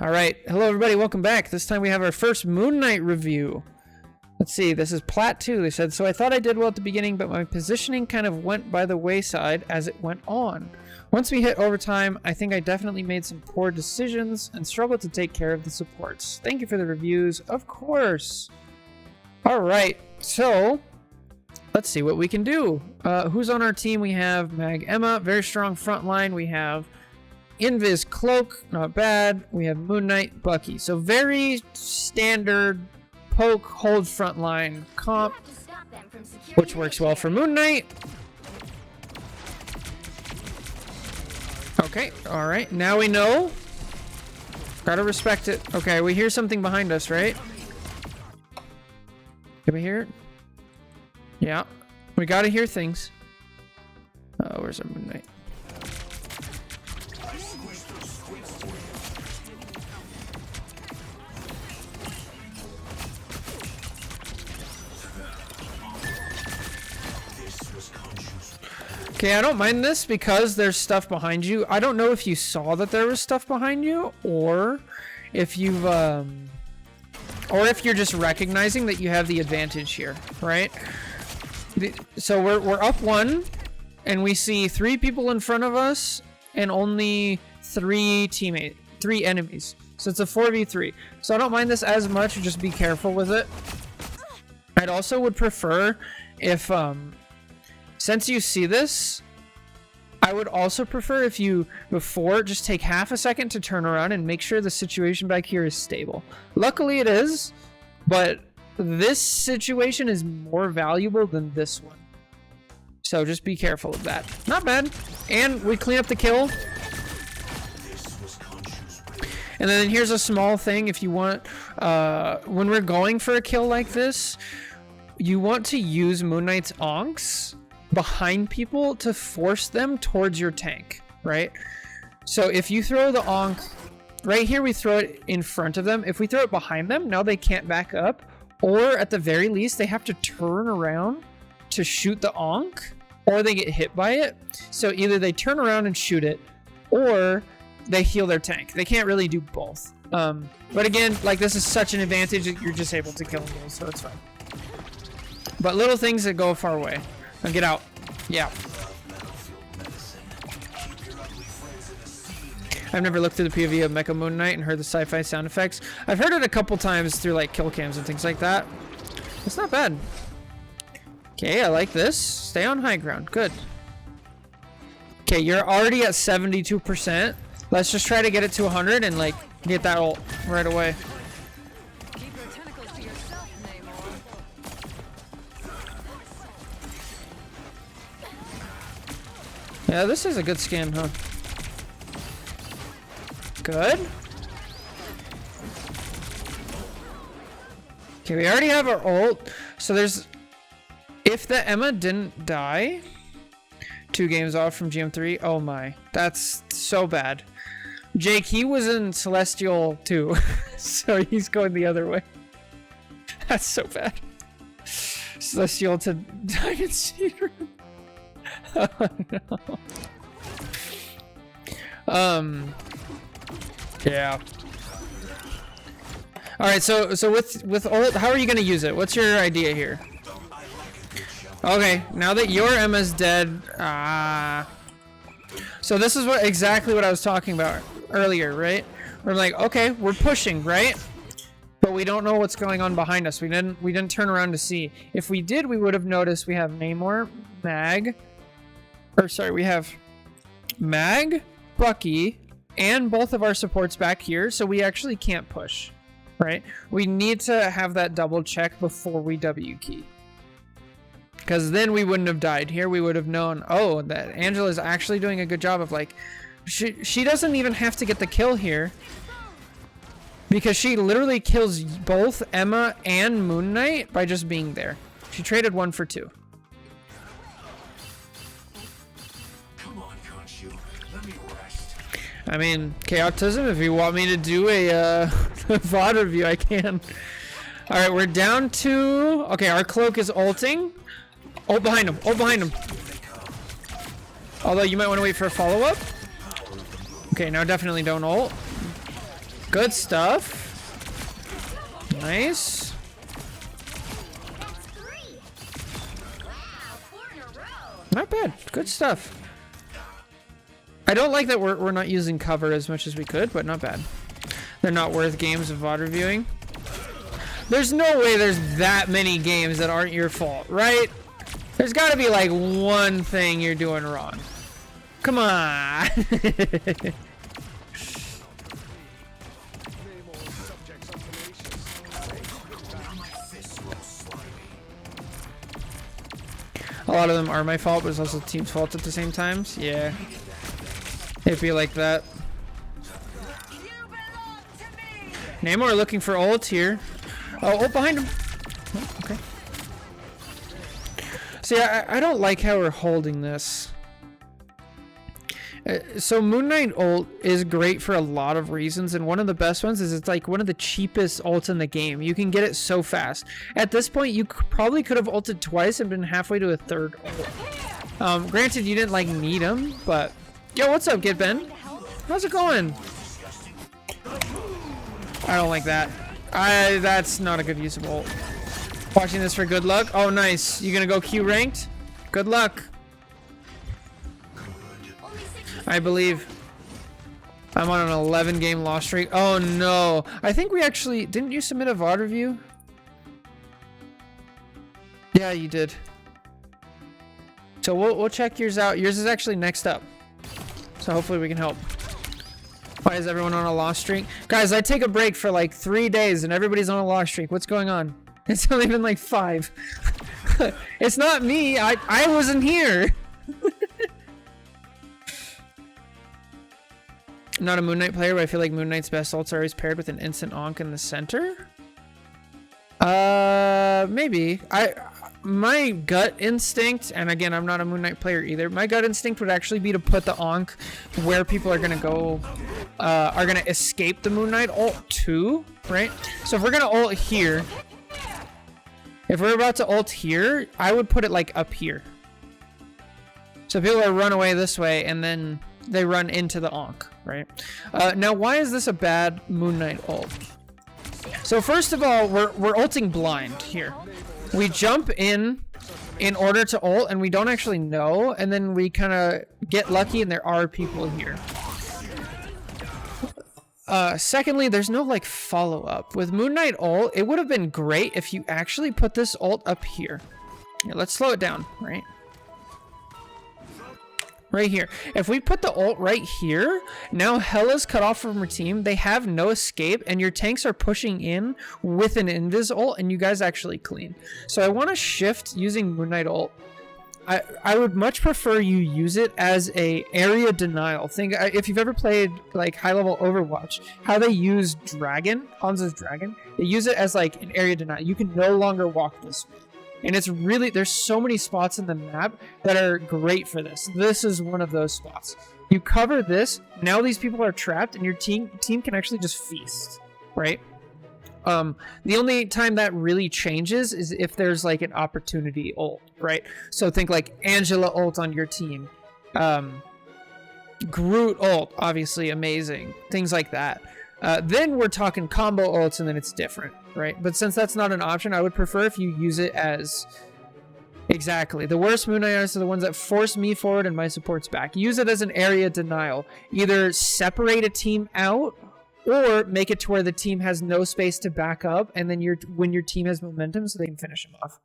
All right, hello everybody, welcome back. This time we have our first Moon Knight review. Let's see, this is Plat 2. They said, so I thought I did well at the beginning, but my positioning kind of went by the wayside as it went on. Once we hit overtime, I think I definitely made some poor decisions and struggled to take care of the supports. Thank you for the reviews, of course. All right, so let's see what we can do. Who's on our team? We have Mag Emma, very strong front line. We have Invis Cloak, not bad. We have Moon Knight, Bucky. So very standard poke, hold front line comp, which works well for Moon Knight. Okay, all right. Now we know. Gotta respect it. Okay, we hear something behind us, right? Can we hear it? Yeah, we gotta hear things. Oh, where's our Moon Knight? Okay, I don't mind this because there's stuff behind you. I don't know if you saw that there was stuff behind you, or if you've, or if you're just recognizing that you have the advantage here, right? So we're up 1, and we see 3 people in front of us, and only 3 enemies. So it's a 4v3. So I don't mind this as much. Just be careful with it. I'd also would prefer if, since you see this, I would also prefer if you, before, just take half a second to turn around and make sure the situation back here is stable. Luckily it is, but this situation is more valuable than this one. So just be careful of that. Not bad. And we clean up the kill. And then here's a small thing if you want, when we're going for a kill like this, you want to use Moon Knight's onks behind people to force them towards your tank, right? So if you throw the onk right here, we throw it in front of them. If we throw it behind them, now they can't back up, or at the very least they have to turn around to shoot the onk, or they get hit by it. So either they turn around and shoot it, or they heal their tank. They can't really do both. But again, like, this is such an advantage that you're just able to kill them, so it's fine. But little things that go a far way. Now get out. Yeah. I've never looked through the POV of Mecha Moon Knight and heard the sci-fi sound effects. I've heard it a couple times through like kill cams and things like that. It's not bad. Okay, I like this. Stay on high ground. Good. Okay, you're already at 72%. Let's just try to get it to 100 and like get that ult right away. Yeah, this is a good skin, huh? Good. Okay, we already have our ult. So there's... If the Emma didn't die... 2 games off from GM3. Oh my. That's so bad. Jake, he was in Celestial too. So he's going the other way. That's so bad. Celestial to Diamond Secret. Oh no. Yeah. All right, so with ult, how are you gonna use it? What's your idea here? Okay, now that your Emma's dead, so this is exactly what I was talking about earlier, right? We're like, okay, we're pushing, right? But we don't know what's going on behind us. We didn't turn around to see. If we did, we would have noticed we have Namor, Mag. Or sorry, we have Mag, Bucky, and both of our supports back here, so we actually can't push, right? We need to have that double check before we W key. Because then we wouldn't have died. Here we would have known, oh, that Angela's actually doing a good job of like, she doesn't even have to get the kill here. Because she literally kills both Emma and Moon Knight by just being there. She traded 1 for 2. I mean, Chaotism, if you want me to do a VOD review, I can. Alright, we're down to... Okay, our cloak is ulting. Ult behind him. Ult behind him. Although you might want to wait for a follow-up. Okay, now definitely don't ult. Good stuff. Nice. Not bad. Good stuff. I don't like that we're not using cover as much as we could, but not bad. They're not worth games of VOD reviewing. There's no way there's that many games that aren't your fault, right? There's got to be like one thing you're doing wrong. Come on. A lot of them are my fault, but it's also the team's fault at the same times. Yeah. It'd be like that. Namor looking for ult here. Oh, ult behind him. Oh, okay. See, I don't like how we're holding this. So Moon Knight ult is great for a lot of reasons, and one of the best ones is it's like one of the cheapest ults in the game. You can get it so fast. At this point, you probably could have ulted twice and been halfway to a third ult. Granted, you didn't like need him, but yo, what's up, Get Ben? How's it going? I don't like that. That's not a good use of ult. Watching this for good luck. Oh, nice. You gonna go Q ranked? Good luck. I believe. I'm on an 11 game loss streak. Oh no. I think we actually, didn't you submit a VOD review? Yeah, you did. So we'll check yours out. Yours is actually next up. So hopefully we can help. Why is everyone on a loss streak? Guys, I take a break for like 3 days and everybody's on a loss streak. What's going on? It's only been like 5. It's not me. I wasn't here. I'm not a Moon Knight player, but I feel like Moon Knight's best ults are always paired with an instant onk in the center. Maybe. My gut instinct, and again, I'm not a Moon Knight player either. My gut instinct would actually be to put the onk where people are gonna go, are gonna escape the Moon Knight ult to, right? So if we're gonna ult here, if we're about to ult here, I would put it like up here. So people are run away this way, and then they run into the onk, right? Now, why is this a bad Moon Knight ult? So first of all, we're ulting blind here. We jump in order to ult, and we don't actually know, and then we kind of get lucky, and there are people here. Secondly, there's no like follow-up. With Moon Knight ult, it would have been great if you actually put this ult up here. Here, let's slow it down, right? Right here. If we put the ult right here, now Hela's cut off from her team. They have no escape, and your tanks are pushing in with an invis ult, and you guys actually clean. So I want to shift using Moon Knight ult. I would much prefer you use it as a area denial. Think if you've ever played like high level Overwatch, how they use Dragon, Hanzo's Dragon, they use it as like an area denial. You can no longer walk this way. And it's really, there's so many spots in the map that are great for this. This is one of those spots. You cover this, now these people are trapped, and your team can actually just feast, right? The only time that really changes is if there's like an opportunity ult, right? So think like Angela ult on your team. Groot ult, obviously amazing. Things like that. Then we're talking combo ults, and then it's different, right? But since that's not an option, I would prefer if you use it as... Exactly. The worst Moon Knights are the ones that force me forward and my supports back. Use it as an area denial. Either separate a team out, or make it to where the team has no space to back up, and then when your team has momentum, so they can finish them off.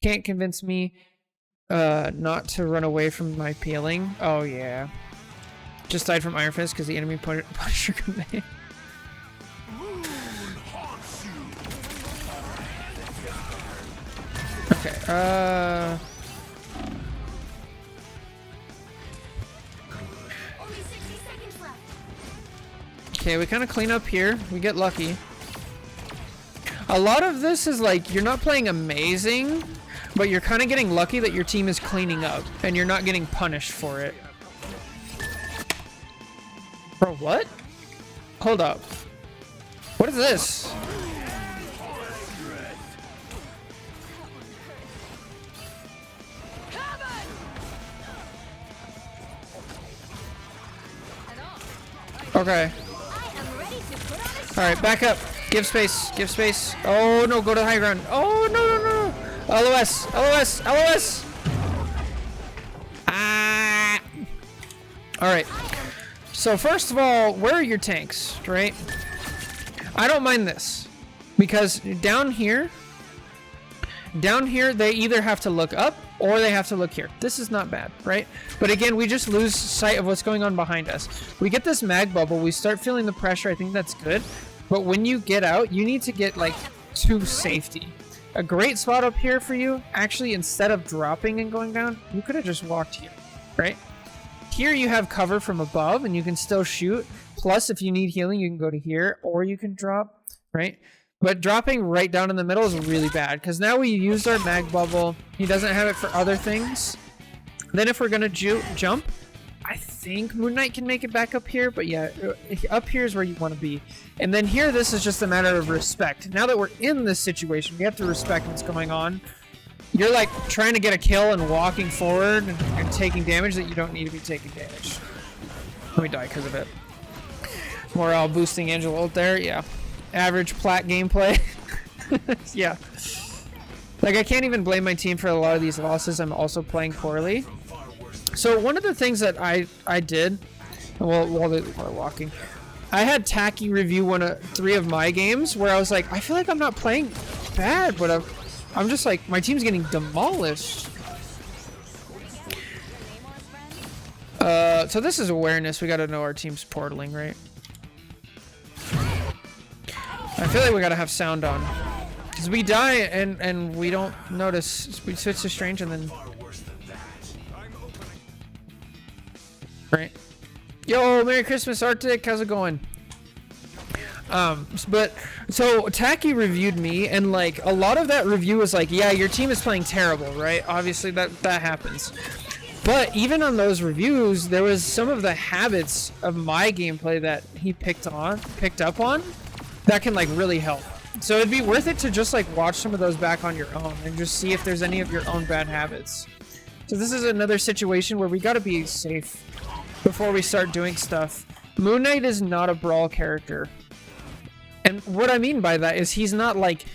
Can't convince me not to run away from my peeling. Oh, yeah. Just died from Iron Fist because the enemy Punisher command. Okay, okay, we kind of clean up here. We get lucky. A lot of this is like, you're not playing amazing, but you're kind of getting lucky that your team is cleaning up, and you're not getting punished for it. Bro, what? Hold up. What is this? Okay. All right, back up. Give space. Give space. Oh no, go to the high ground. Oh no no no no. LOS. LOS. LOS. Ah. All right. So first of all, where are your tanks, right? I don't mind this because down here, they either have to look up or they have to look here. This is not bad, right? But again, we just lose sight of what's going on behind us. We get this mag bubble, we start feeling the pressure. I think that's good. But when you get out, you need to get like to safety. A great spot up here for you, actually, instead of dropping and going down, you could have just walked here, right? Here you have cover from above and you can still shoot. Plus, if you need healing, you can go to here or you can drop, right? But dropping right down in the middle is really bad because now we used our mag bubble. He doesn't have it for other things. Then if we're going to jump, I think Moon Knight can make it back up here. But yeah, up here is where you want to be. And then here, this is just a matter of respect. Now that we're in this situation, we have to respect what's going on. You're like trying to get a kill and walking forward and taking damage that you don't need to be taking damage. Let me die because of it. Morale boosting Angel ult there, yeah. Average Plat gameplay. Yeah. Like I can't even blame my team for a lot of these losses. I'm also playing poorly. So one of the things that I did, well, while they were walking, I had Tacky review 3 of my games where I was like, I feel like I'm not playing bad, but I'm just like, my team's getting demolished. So this is awareness. We gotta know our team's portaling, right? I feel like we gotta have sound on. Because we die and we don't notice. We switch to strange and then... Right. Yo, Merry Christmas, Arctic. How's it going? But so Tacky reviewed me and like a lot of that review was like, yeah, your team is playing terrible, right? Obviously that happens. But even on those reviews, there was some of the habits of my gameplay that he picked up on that can like really help. So it'd be worth it to just like watch some of those back on your own and just see if there's any of your own bad habits. So this is another situation where we gotta be safe before we start doing stuff. Moon Knight is not a brawl character. And what I mean by that is he's not like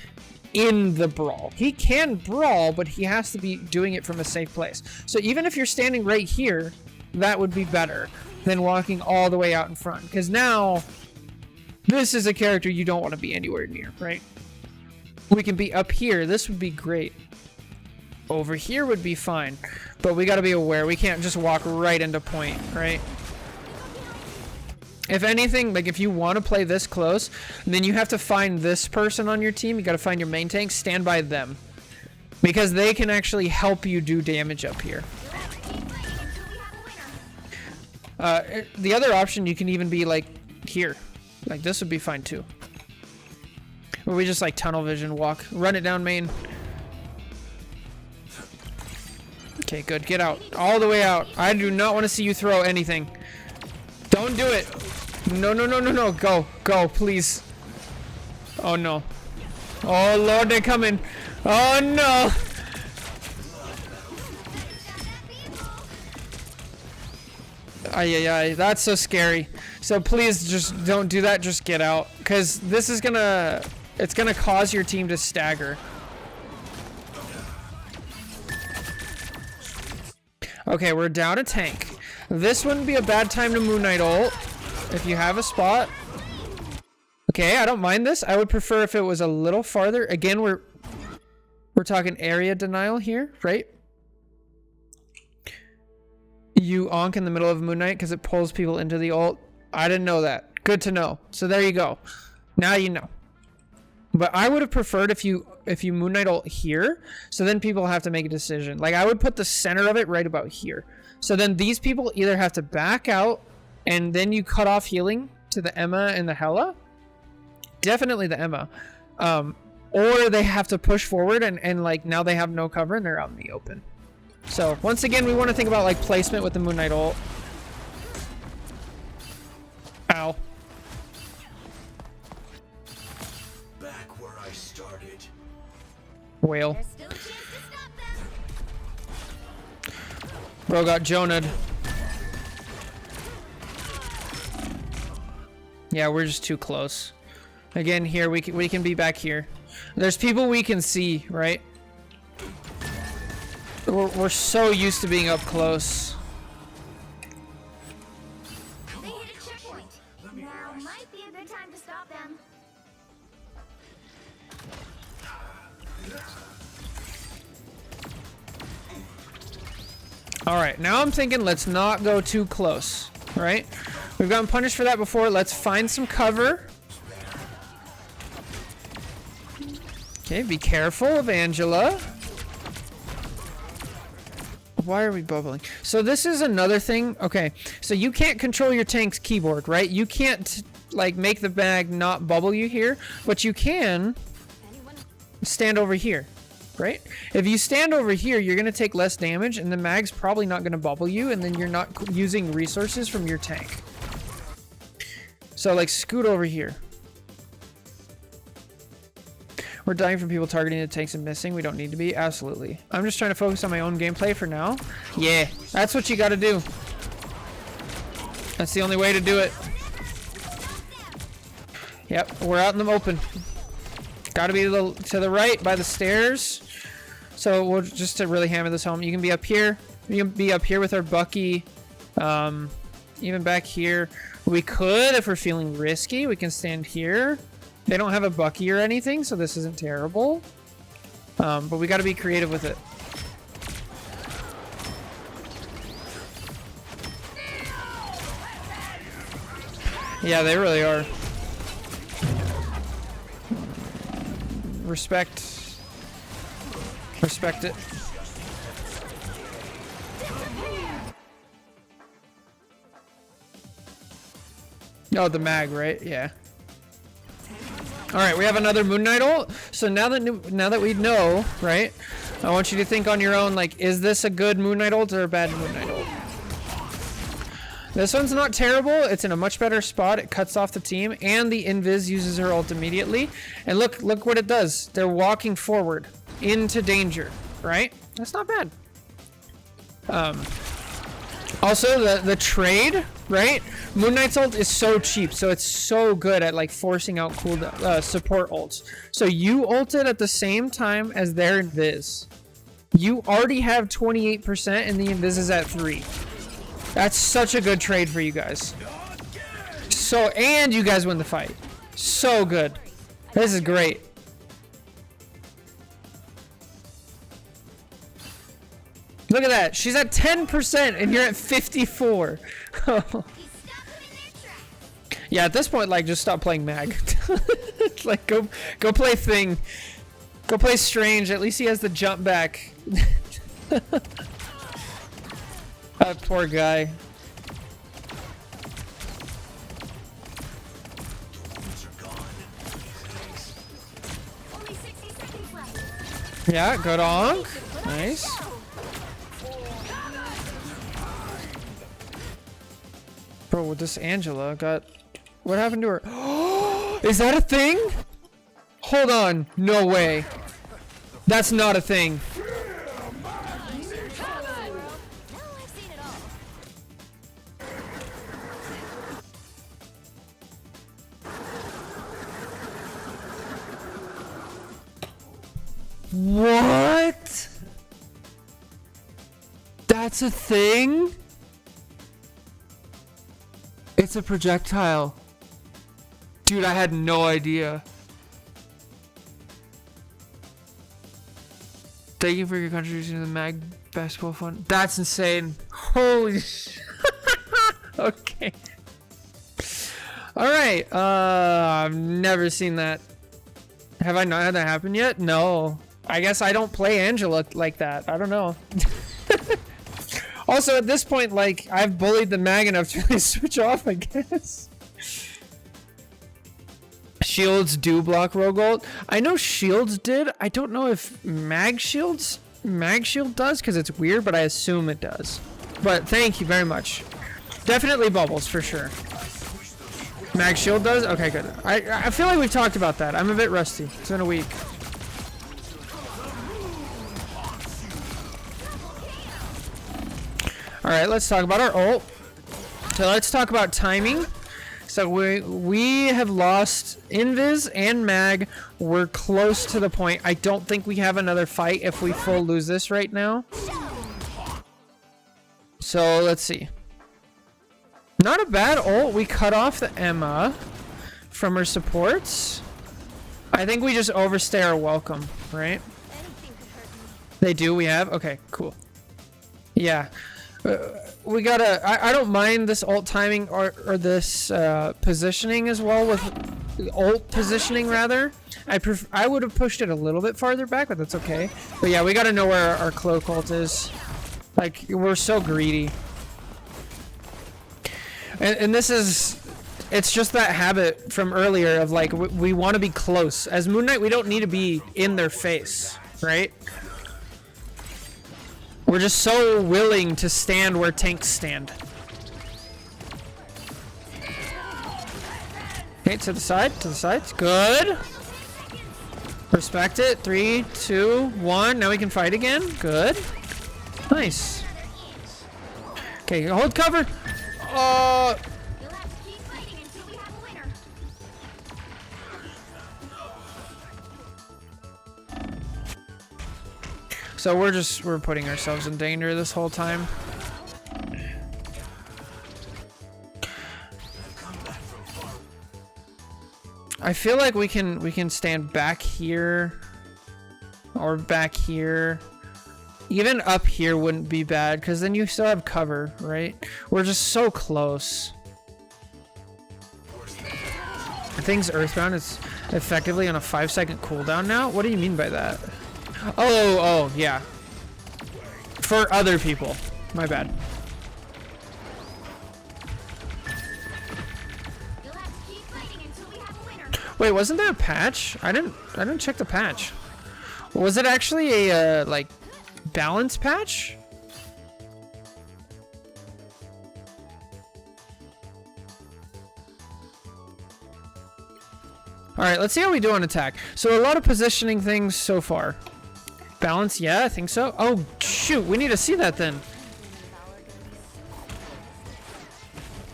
in the brawl. He can brawl, but he has to be doing it from a safe place. So even if you're standing right here, that would be better than walking all the way out in front. Because now, this is a character you don't want to be anywhere near, right? We can be up here. This would be great. Over here would be fine. But we got to be aware. We can't just walk right into point, right? If anything, like if you want to play this close, then you have to find this person on your team. You got to find your main tank, stand by them. Because they can actually help you do damage up here. The other option, you can even be like here. Like this would be fine too. Where we just like tunnel vision walk, run it down main. Okay, good. Get out. All the way out. I do not want to see you throw anything. Don't do it. No, no, no, no, no. Go. Go, please. Oh, no. Oh, Lord, they're coming. Oh, no. Ay, ay, ay. That's so scary. So please just don't do that. Just get out. Because this is gonna... It's gonna cause your team to stagger. Okay, we're down a tank. This wouldn't be a bad time to Moon Knight ult if you have a spot. Okay, I don't mind this. I would prefer if it was a little farther. Again, we're talking area denial here, right? You onk in the middle of Moon Knight because it pulls people into the ult. I didn't know that. Good to know. So there you go. Now you know. But I would have preferred if you Moon Knight ult here, so then people have to make a decision. Like I would put the center of it right about here. So then these people either have to back out and then you cut off healing to the Emma and the Hela. Definitely the Emma. Or they have to push forward and like now they have no cover and they're out in the open. So once again, we want to think about like placement with the Moon Knight ult. Ow. Back where I started. Whale. Bro got Jonah'd. Yeah, we're just too close. Again, here we can be back here. There's people we can see, right? We're so used to being up close. They hit a checkpoint. Now might be a good time to stop them. All right, now I'm thinking let's not go too close, right? We've gotten punished for that before. Let's find some cover. Okay, be careful of Angela. Why are we bubbling? So this is another thing. Okay, so you can't control your tank's keyboard, right? You can't like make the bag not bubble you here, but you can stand over here, right? If you stand over here, you're gonna take less damage and the mag's probably not gonna bubble you, and then you're not using resources from your tank. So like scoot over here. We're dying from people targeting the tanks and missing. We don't need to be. Absolutely. I'm just trying to focus on my own gameplay for now. Yeah, that's what you got to do. That's the only way to do it. Yep, we're out in the open. Got to be to the right by the stairs. So we'll just to really hammer this home. You can be up here. You can be up here with our Bucky. Even back here. We could, if we're feeling risky, we can stand here. They don't have a Bucky or anything, so this isn't terrible. But we got to be creative with it. Yeah, they really are. Respect. Respect it. Oh, the mag, right? Yeah. All right, we have another Moon Knight ult. So now that we know, right? I want you to think on your own, like, is this a good Moon Knight ult or a bad Moon Knight ult? This one's not terrible. It's in a much better spot. It cuts off the team, and the Invis uses her ult immediately. And look what it does. They're walking forward into danger, right? That's not bad. Also, the trade, right? Moon Knight's ult is so cheap, so it's so good at like forcing out cool support ults. So you ulted at the same time as their invis. You already have 28% and the invis is at 3. That's such a good trade for you guys. So, and you guys win the fight. So good. This is great. Look at that. She's at 10% and you're at 54. Yeah, at this point, like, just stop playing Mag. Like, go play Thing. Go play Strange. At least he has the jump back. That poor guy. Yeah, good on. Nice. Bro, with this Angela got... What happened to her? Is that a thing? Hold on. No way. That's not a thing. What? That's a thing? It's a projectile. Dude, I had no idea. Thank you for your contribution to the Mag Basketball Fund. That's insane. Holy shit. Okay. Alright. I've never seen that. Have I not had that happen yet? No. I guess I don't play Angela like that. I don't know. Also, at this point, like, I've bullied the mag enough to really switch off, I guess. Shields do block rogue ult. I know shields did. I don't know if mag shield does, because it's weird, but I assume it does. But thank you very much. Definitely bubbles, for sure. Mag shield does? Okay, good. I feel like we've talked about that. I'm a bit rusty. It's been a week. Alright, let's talk about our ult. So let's talk about timing. So we have lost Invis and Mag. We're close to the point. I don't think we have another fight if we full lose this right now. So let's see. Not a bad ult. We cut off the Emma from her supports. I think we just overstay our welcome, right? They do, we have? Okay, cool. Yeah. We gotta... I don't mind this ult timing or this positioning as well with... ult positioning, rather. I would have pushed it a little bit farther back, but that's okay. But yeah, we gotta know where our cloak ult is. Like, we're so greedy. And this is... It's just that habit from earlier of like, we want to be close. As Moon Knight, we don't need to be in their face, right? We're just so willing to stand where tanks stand. Okay, to the side, to the side. Good. Respect it. 3, 2, 1. Now we can fight again. Good. Nice. Okay, hold cover. So we're putting ourselves in danger this whole time. I feel like we can stand back here or back here. Even up here wouldn't be bad because then you still have cover, right? We're just so close. I think Earthbound is effectively on a 5-second cooldown now. What do you mean by that? Oh, yeah. For other people. My bad. Wait, wasn't that a patch? I didn't check the patch. Was it actually a like balance patch? All right, let's see how we do on attack. So a lot of positioning things so far. Balance, yeah, I think so. Oh, shoot, we need to see that then.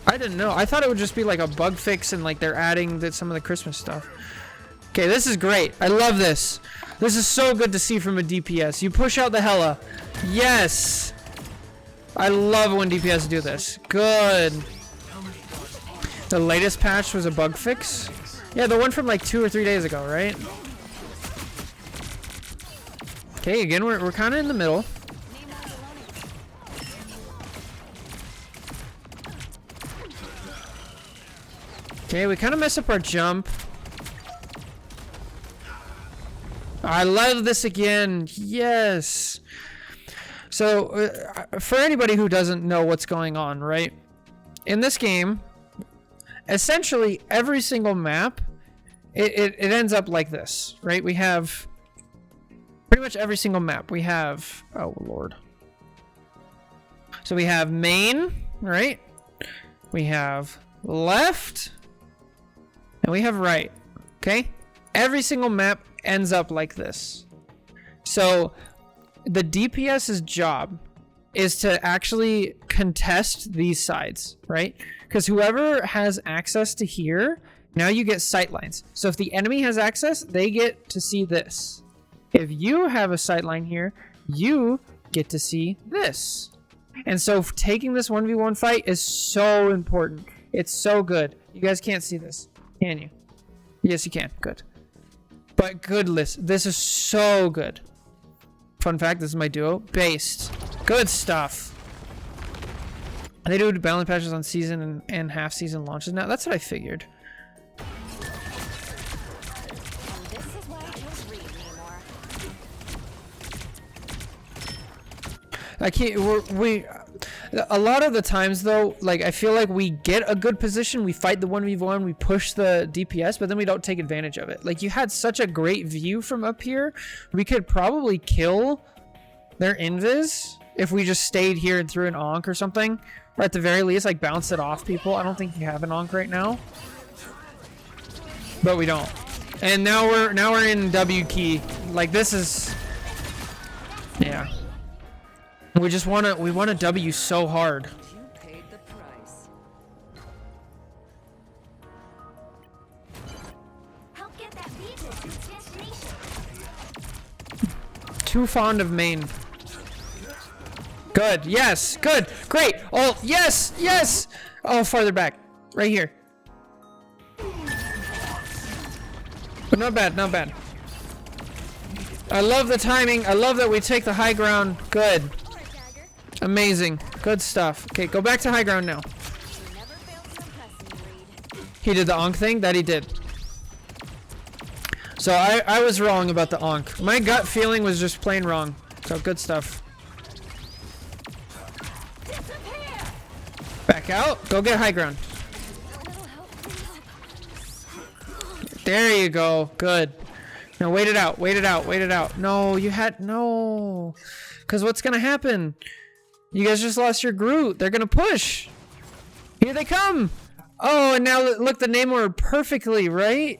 I didn't know. I thought it would just be like a bug fix and like they're adding some of the Christmas stuff. Okay, this is great. I love this. This is so good to see from a DPS. You push out the Hela. Yes. I love when DPS do this. Good. The latest patch was a bug fix? Yeah, the one from like 2 or 3 days ago, right? Okay, again, we're kind of in the middle. Okay, we kind of mess up our jump. I love this again. Yes. So, for anybody who doesn't know what's going on, right? In this game, essentially every single map, it ends up like this, right? We have... Pretty much every single map we have, oh lord. So we have main, right? We have left, and we have right, okay? Every single map ends up like this. So the DPS's job is to actually contest these sides, right? Because whoever has access to here, now you get sight lines. So if the enemy has access, they get to see this. If you have a sightline here, you get to see this. And so taking this 1v1 fight is so important. It's so good. You guys can't see this, can you? Yes, you can. Good. But goodness, this is so good. Fun fact, this is my duo. Based. Good stuff. They do balance patches on season and half season launches now. That's what I figured. I can't, a lot of the times though, like I feel like we get a good position, we fight the 1v1, we push the DPS, but then we don't take advantage of it. Like you had such a great view from up here, we could probably kill their invis if we just stayed here and threw an onk or something, or at the very least like bounce it off people. I don't think you have an onk right now, but we don't. And now we're in W key. Like this is, yeah. We just want a W so hard. get that vehicle to its destination. Too fond of main. Good. Yes. Good. Great. Oh, yes. Yes. Oh, farther back. Right here. But not bad. Not bad. I love the timing. I love that we take the high ground. Good. Amazing. Good stuff. Okay, go back to high ground now. He did the onk thing? That he did. So I was wrong about the onk. My gut feeling was just plain wrong. So good stuff. Back out. Go get high ground. There you go. Good. Now wait it out. Wait it out. Wait it out. No, you had... No. Because what's going to happen? You guys just lost your Groot. They're going to push. Here they come. Oh, and now look, the Namor perfectly, right?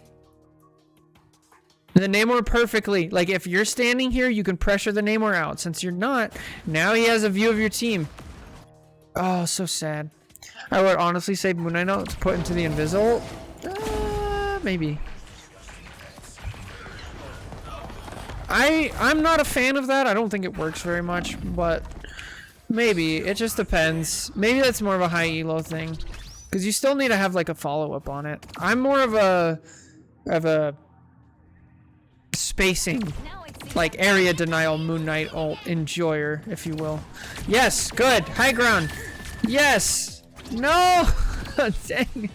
The Namor perfectly. Like, if you're standing here, you can pressure the Namor out. Since you're not, now he has a view of your team. Oh, so sad. I would honestly say Moon Knight out to put into the Invisible. Maybe. I'm not a fan of that. I don't think it works very much, but maybe. It just depends. Maybe that's more of a high elo thing. Because you still need to have like a follow-up on it. I'm more of a spacing, like area denial Moon Knight ult enjoyer, if you will. Yes, good. High ground. Yes. No. Dang.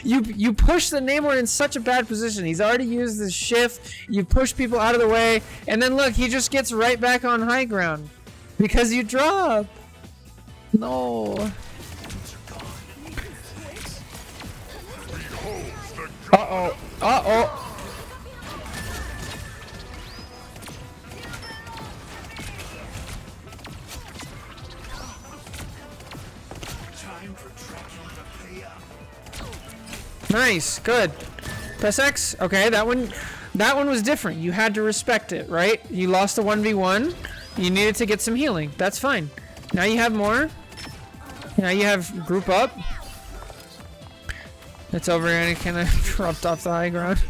You push the Namor in such a bad position. He's already used the shift. You push people out of the way, and then look, he just gets right back on high ground because you drop. No. Uh-oh. Uh-oh. Nice. Good. Press X. Okay, that one was different. You had to respect it, right? You lost a 1v1. You needed to get some healing. That's fine. Now you have more. Now you have group up. It's over, Anakin. I dropped off the high ground.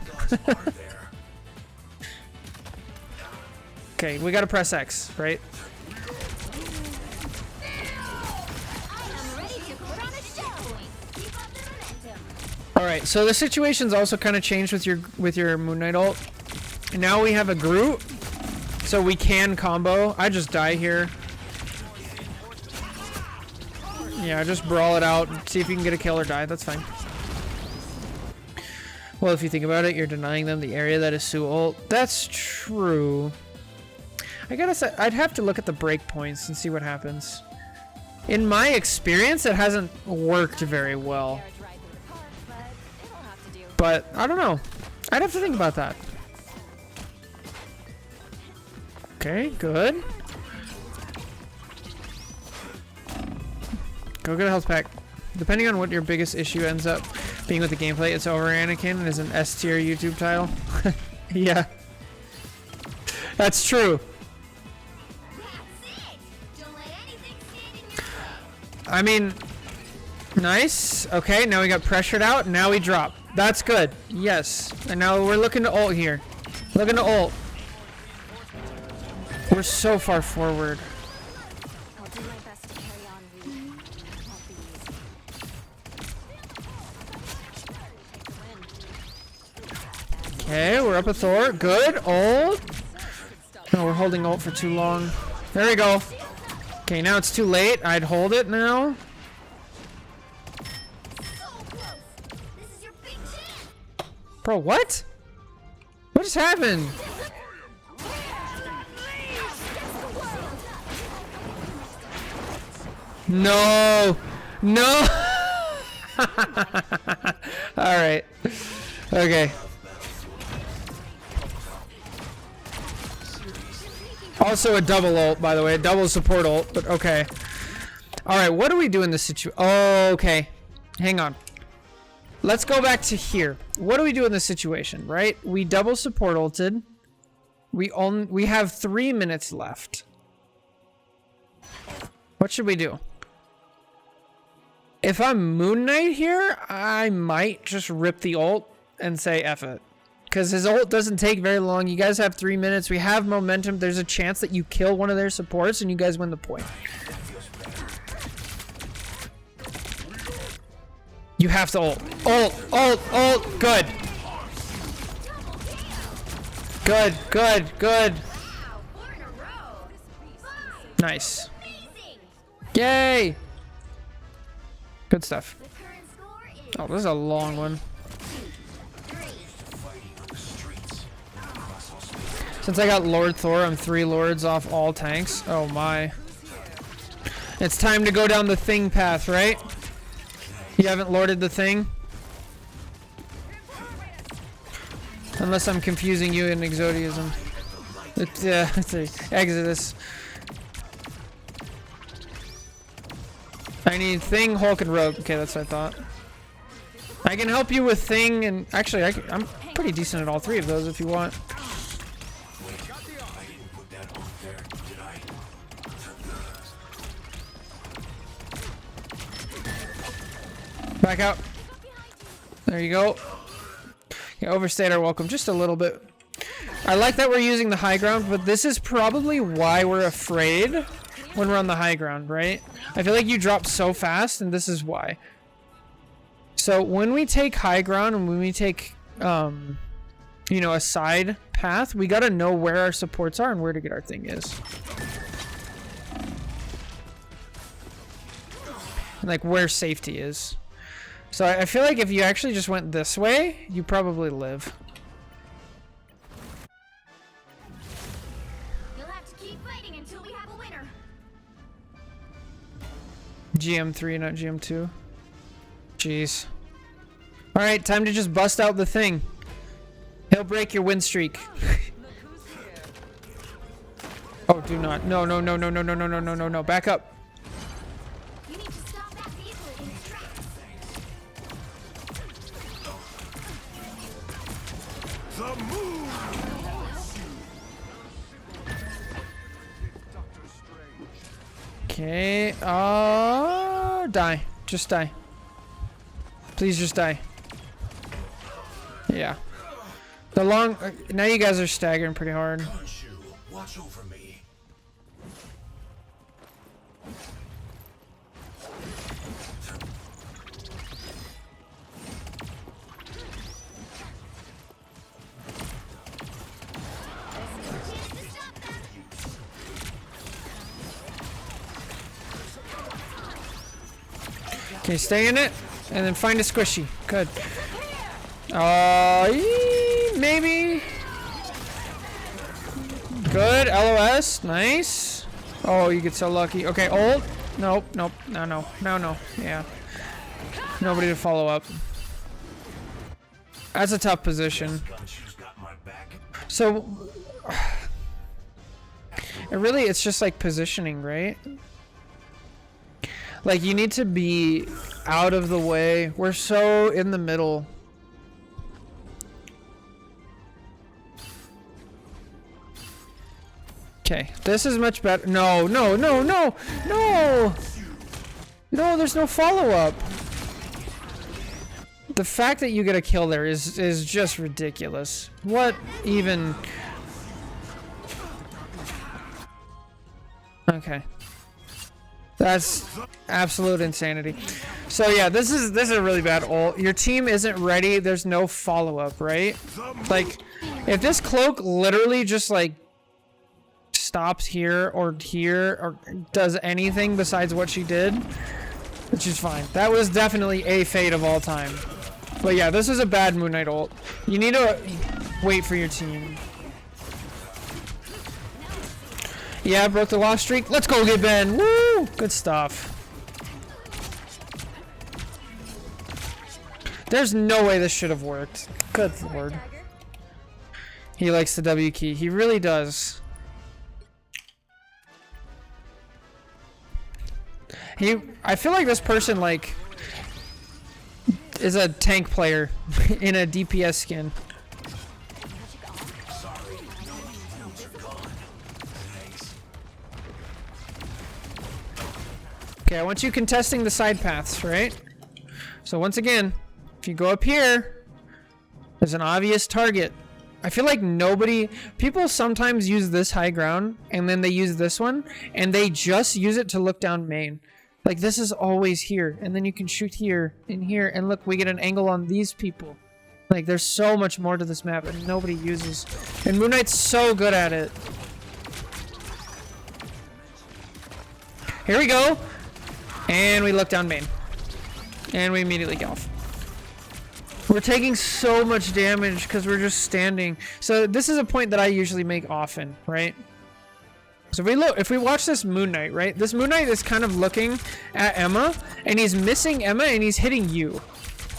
Okay, we gotta press X, right? All right, so the situation's also kind of changed with your Moon Knight ult. And now we have a Groot, so we can combo. I just die here. Yeah, just brawl it out and see if you can get a kill or die. That's fine. Well, if you think about it, you're denying them the area that is Sue ult. That's true. I gotta say, I'd have to look at the breakpoints and see what happens. In my experience, it hasn't worked very well. But I don't know. I'd have to think about that. Okay, good. Go get a health pack. Depending on what your biggest issue ends up being with the gameplay, it's over Anakin is an S tier YouTube title. Yeah. That's true. I mean, nice. Okay, now we got pressured out. Now we drop. That's good. Yes. And now we're looking to ult here. Looking to ult. We're so far forward. I'll do my best to carry on, Reed. Okay, we're up a Thor. Good. Ult. No, we're holding ult for too long. There we go. Okay, now it's too late. I'd hold it now. Bro, what? What just happened? No. No. All right. Okay. Also a double ult, by the way. A double support ult, but okay. All right, what do we do in this situation? Oh, okay. Hang on. Let's go back to here. What do we do in this situation, right? We double support ulted. We have 3 minutes left. What should we do? If I'm Moon Knight here, I might just rip the ult and say F it. because his ult doesn't take very long. You guys have 3 minutes. We have momentum. There's a chance that you kill one of their supports and you guys win the point. You have to ult. Ult. Good. Good. Nice. Yay. Good stuff. Oh, this is a long one. Since I got Lord Thor, I'm 3 lords off all tanks. Oh my. It's time to go down the thing path, right? You haven't lorded the thing? Unless I'm confusing you in Exodiism. It's Exodus. I need Thing, Hulk, and Rogue. Okay, that's what I thought. I can help you with Thing, and actually, I'm pretty decent at all 3 of those if you want. Back out. There you go. Yeah, overstayed our welcome just a little bit. I like that we're using the high ground, but this is probably why we're afraid when we're on the high ground, right? I feel like you drop so fast, and this is why. So when we take high ground and when we take, you know, a side path, we gotta know where our supports are and where to get our thing is. Like where safety is. So I feel like if you actually just went this way, you probably live. You'll have to keep fighting until we have a winner. GM3, not GM2. Jeez. Alright, time to just bust out the thing. He'll break your win streak. Oh, do not. No. Back up. You need to stop that vehicle in its tracks. The move. Okay. Die. Just die. Please just die. Yeah. The long. Now you guys are staggering pretty hard. Watch over me. Okay, stay in it, and then find a squishy. Good. Maybe. Good. LOS. Nice. Oh, you get so lucky. Okay, ult. Nope. No. Yeah. Nobody to follow up. That's a tough position. So, it's just like positioning, right? Like, you need to be out of the way. We're so in the middle. Okay, this is much better. No, there's no follow-up. The fact that you get a kill there is just ridiculous. What even? Okay. That's absolute insanity. So yeah, this is a really bad ult. Your team isn't ready. There's no follow-up, right? Like, if this cloak literally just like stops here or does anything besides what she did, which is fine. That was definitely a fate of all time. But yeah, this is a bad Moon Knight ult. You need to wait for your team. Yeah, broke the loss streak. Let's go get Ben. Woo! Good stuff. There's no way this should have worked. Good lord. He likes the W key. He really does. I feel like this person, like, is a tank player in a DPS skin. Okay, I want you contesting the side paths, right? So once again, if you go up here, There's an obvious target. I feel like people sometimes use this high ground and then they use this one and they just use it to look down main. Like this is always here and then you can shoot here and here and look, we get an angle on these people. Like there's so much more to this map and nobody uses. And Moon Knight's so good at it. Here we go. And we look down main. And we immediately get off. We're taking so much damage because we're just standing. So this is a point that I usually make often, right? So if we watch this Moon Knight, right? This Moon Knight is kind of looking at Emma, and he's missing Emma, and he's hitting you.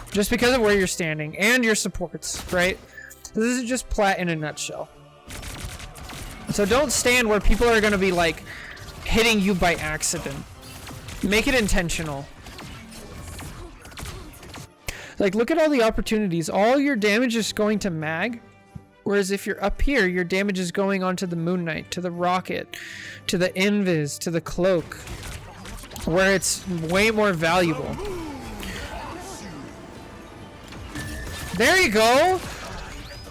Just because of where you're standing, and your supports, right? So this is just Plat in a nutshell. So don't stand where people are going to be, like, hitting you by accident. Make it intentional. Like, look at all the opportunities. All your damage is going to mag. Whereas if you're up here, your damage is going onto the Moon Knight, to the rocket, to the invis, to the cloak. Where it's way more valuable. There you go!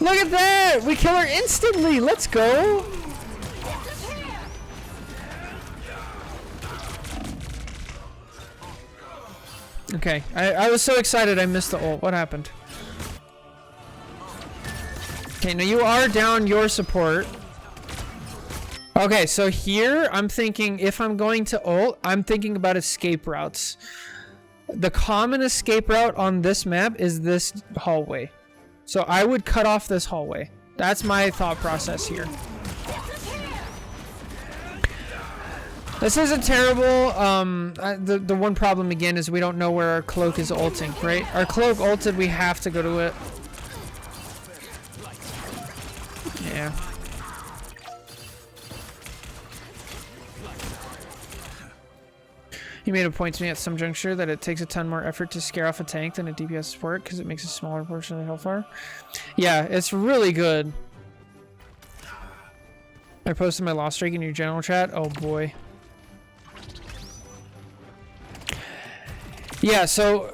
Look at that! We kill her instantly! Let's go! Okay, I was so excited I missed the ult. What happened? Okay, now you are down your support. Okay, so here I'm thinking if I'm going to ult, I'm thinking about escape routes. The common escape route on this map is this hallway. So I would cut off this hallway. That's my thought process here. This isn't terrible. The one problem again is we don't know where our cloak is ulting, right? Our cloak ulted, we have to go to it. Yeah. He made a point to me at some juncture that it takes a ton more effort to scare off a tank than a DPS support because it makes a smaller portion of the health bar. Yeah, it's really good. I posted my loss streak in your general chat. Oh boy. Yeah, so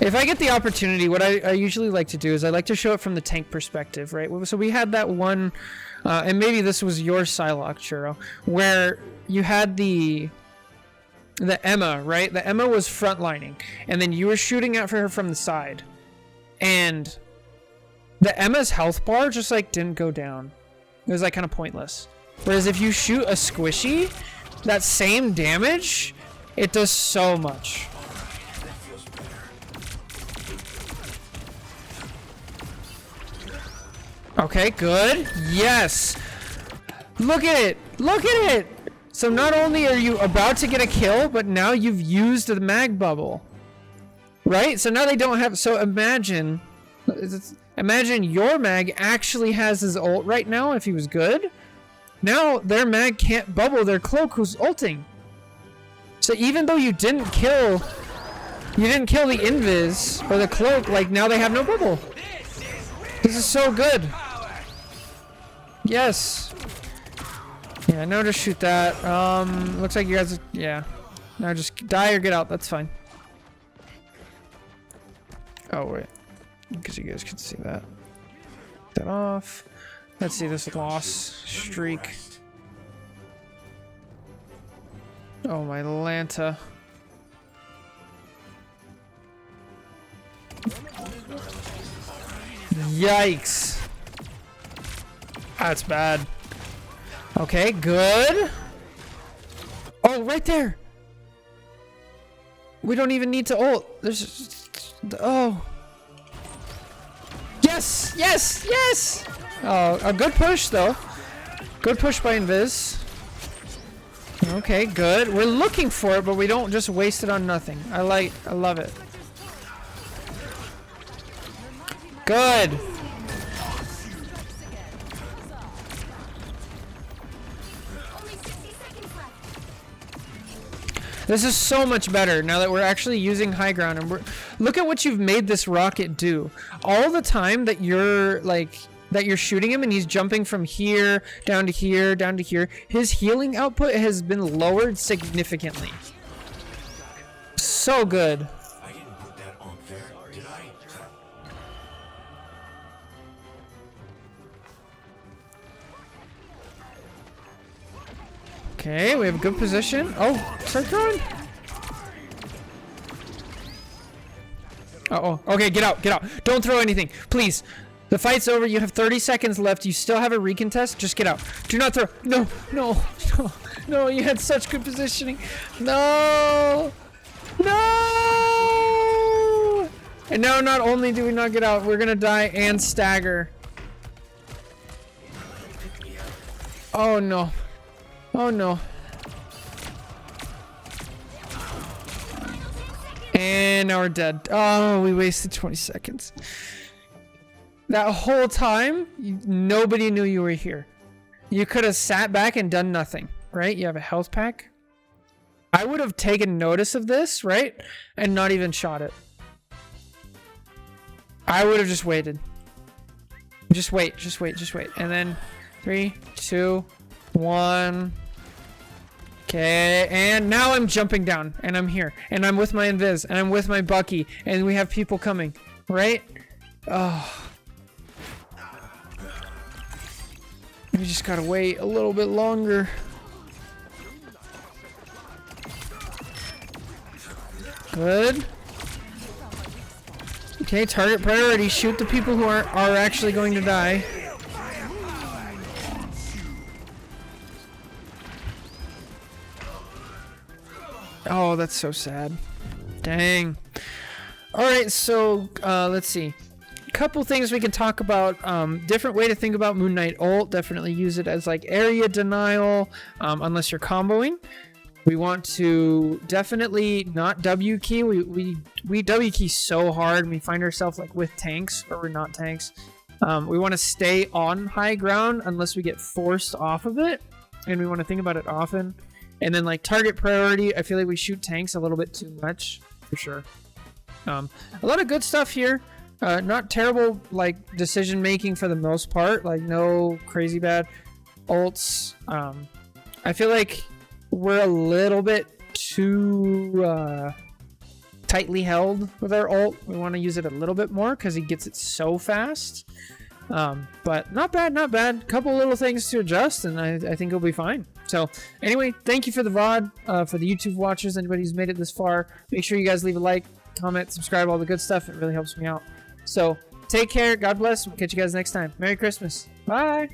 if I get the opportunity, what I usually like to do is I like to show it from the tank perspective, right? So we had that one, and maybe this was your Psylocke, Churro, where you had the Emma, right? The Emma was frontlining, and then you were shooting at her from the side, and the Emma's health bar just like didn't go down. It was like kind of pointless. Whereas if you shoot a squishy, that same damage, it does so much. Okay, good. Yes. Look at it. Look at it. So not only are you about to get a kill, but now you've used the mag bubble. Right? So now they don't have... So imagine your mag actually has his ult right now if he was good. Now their mag can't bubble their cloak who's ulting. So even though you didn't kill the invis or the cloak, like now they have no bubble. This is so good. Yes. Yeah, no, just shoot that. Looks like you guys, yeah. No, just die or get out. That's fine. Oh wait, because you guys can see that. That off. Let's see this loss streak. Oh my Lanta. Yikes. That's bad. Okay, good. Oh, right there. We don't even need to ult. There's... Oh. Yes! Yes! Yes! Oh, a good push, though. Good push by Invis. Okay, good. We're looking for it, but we don't just waste it on nothing. I love it. Good. This is so much better now that we're actually using high ground, and look at what you've made this rocket do. All the time that you're shooting him and he's jumping from here down to here down to here, his healing output has been lowered significantly. So good. I didn't put that on there, did I? Okay, we have a good position. Oh, start throwing. Uh-oh. Okay, get out, get out. Don't throw anything, please. The fight's over. You have 30 seconds left. You still have a recontest. Just get out. Do not throw. No, no, no, no. You had such good positioning. No, no. And now, not only do we not get out, we're gonna die and stagger. Oh no. Oh no. And now we're dead. Oh, we wasted 20 seconds. That whole time, nobody knew you were here. You could have sat back and done nothing, right? You have a health pack. I would have taken notice of this, right? And not even shot it. I would have just waited. Just wait, just wait, just wait. And then 3, 2, 1. Okay, and now I'm jumping down, and I'm here, and I'm with my invis, and I'm with my Bucky, and we have people coming, right? Oh. We just gotta wait a little bit longer. Good. Okay, target priority. Shoot the people who are actually going to die. Oh, that's so sad. Dang. Alright, so let's see. Couple things we can talk about. Different way to think about Moon Knight ult. Definitely use it as like area denial, unless you're comboing. We want to definitely not W key. We W key so hard. We find ourselves like with tanks, or we're not tanks. We want to stay on high ground unless we get forced off of it, and we want to think about it often. And then like target priority, I feel like we shoot tanks a little bit too much, for sure. A lot of good stuff here. Not terrible like decision making for the most part. Like no crazy bad ults. I feel like we're a little bit too tightly held with our ult. We want to use it a little bit more because he gets it so fast. But not bad, not bad. Couple little things to adjust, and I think it'll be fine. So anyway, thank you for the VOD, for the YouTube watchers, anybody who's made it this far. Make sure you guys leave a like, comment, subscribe, all the good stuff. It really helps me out. So take care. God bless. We'll catch you guys next time. Merry Christmas. Bye.